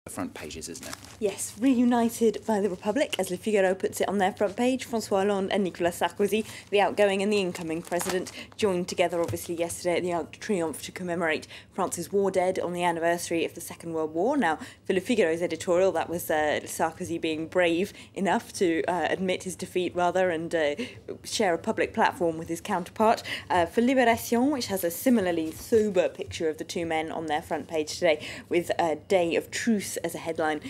front pages, isn't it? Yes, reunited by the Republic, as Le Figaro puts it on their front page. François Hollande and Nicolas Sarkozy, the outgoing and the incoming president, joined together obviously yesterday at the Arc de Triomphe to commemorate France's war dead on the anniversary of the Second World War. Now, for Le Figaro's editorial, that was Sarkozy being brave enough to admit his defeat, rather, and share a public platform with his counterpart. For Libération, which has a similarly sober picture of the two men on their front page today, with a day of truce as a headline.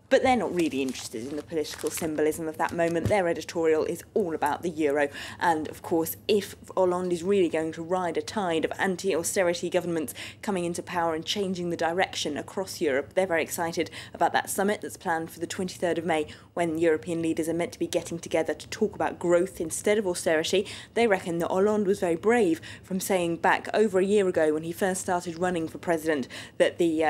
But they're not really interested in the political symbolism of that moment. Their editorial is all about the euro. And, of course, if Hollande is really going to ride a tide of anti-austerity governments coming into power and changing the direction across Europe, they're very excited about that summit that's planned for the 23rd of May, when European leaders are meant to be getting together to talk about growth instead of austerity. They reckon that Hollande was very brave from saying back over a year ago, when he first started running for president, that the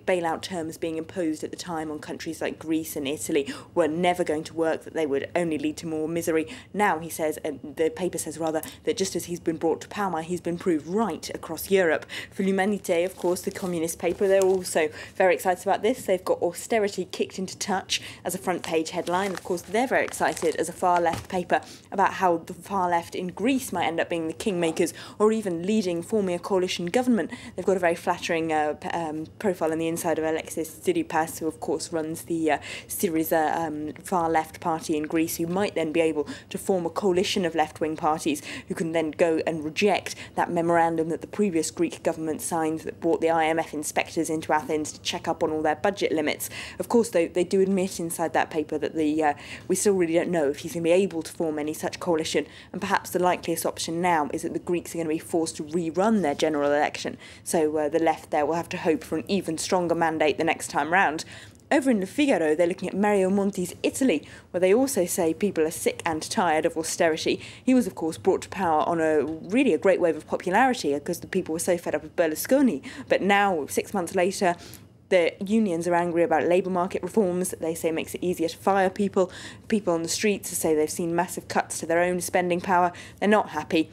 bailout terms being imposed at the time on countries like Greece and Italy were never going to work, that they would only lead to more misery. Now he says, the paper says rather, that just as he's been brought to power, he's been proved right across Europe. For L'Humanité, of course, the communist paper, they're also very excited about this. They've got austerity kicked into touch as a front page headline. Of course, they're very excited as a far left paper about how the far left in Greece might end up being the kingmakers or even leading, forming a coalition government. They've got a very flattering profile on the inside of Alexis Tsipras, who of course runs the Syriza far-left party in Greece, who might then be able to form a coalition of left-wing parties who can then go and reject that memorandum that the previous Greek government signed that brought the IMF inspectors into Athens to check up on all their budget limits. Of course, they do admit inside that paper that we still really don't know if he's going to be able to form any such coalition, and perhaps the likeliest option now is that the Greeks are going to be forced to rerun their general election. So the left there will have to hope for an even stronger mandate the next time round. Over in Le Figaro, they're looking at Mario Monti's Italy, where they also say people are sick and tired of austerity. He was, of course, brought to power on a great wave of popularity because the people were so fed up with Berlusconi. But now, 6 months later, the unions are angry about labour market reforms that they say makes it easier to fire people. People on the streets say they've seen massive cuts to their own spending power. They're not happy.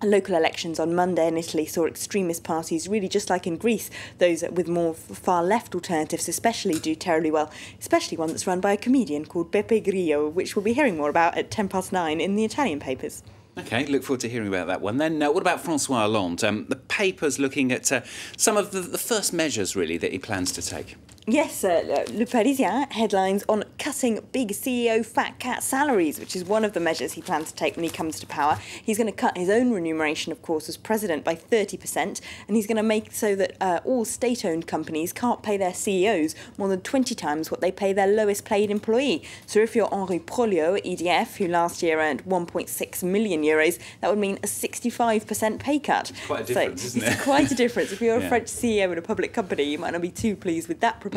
Local elections on Monday in Italy saw extremist parties, really just like in Greece, those with more far-left alternatives especially do terribly well, especially one that's run by a comedian called Beppe Grillo, which we'll be hearing more about at 9:10 in the Italian papers. OK, look forward to hearing about that one. Then what about François Hollande? The paper's looking at some of the first measures, really, that he plans to take. Yes, Le Parisien headlines on cutting big CEO fat cat salaries, which is one of the measures he plans to take when he comes to power. He's going to cut his own remuneration, of course, as president by 30%, and he's going to make so that all state-owned companies can't pay their CEOs more than 20 times what they pay their lowest-paid employee. So if you're Henri Proliot at EDF, who last year earned 1.6 million euros, that would mean a 65% pay cut. It's quite a difference, isn't it? It's quite a difference. If you're a French CEO in a public company, you might not be too pleased with that proposal.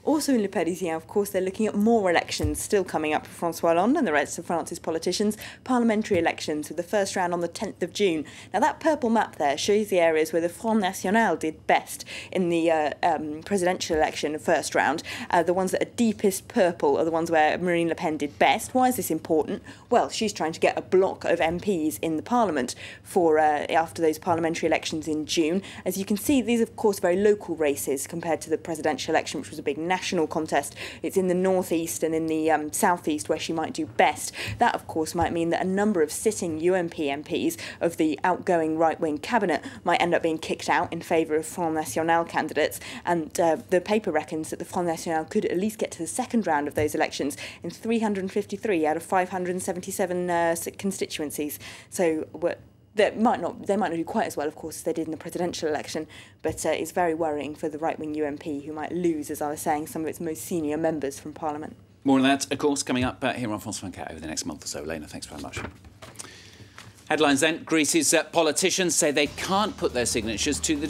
Also in Le Parisien, of course, they're looking at more elections still coming up for François Hollande and the rest of France's politicians. Parliamentary elections with the first round on the 10th of June. Now, that purple map there shows the areas where the Front National did best in the presidential election first round. The ones that are deepest purple are the ones where Marine Le Pen did best. Why is this important? Well, she's trying to get a block of MPs in the Parliament for after those parliamentary elections in June. As you can see, these are, of course, very local races compared to the presidential election, which was a big national contest. It's in the northeast and in the southeast where she might do best. That, of course, might mean that a number of sitting UMP MPs of the outgoing right-wing cabinet might end up being kicked out in favour of Front National candidates. And the paper reckons that the Front National could at least get to the second round of those elections in 353 out of 577 constituencies. So they might not do quite as well, of course, as they did in the presidential election, but it's very worrying for the right-wing UMP, who might lose, as I was saying, some of its most senior members from Parliament. More on that, of course, coming up here on France 24 over the next month or so. Elena, thanks very much. Headlines then. Greece's politicians say they can't put their signatures to the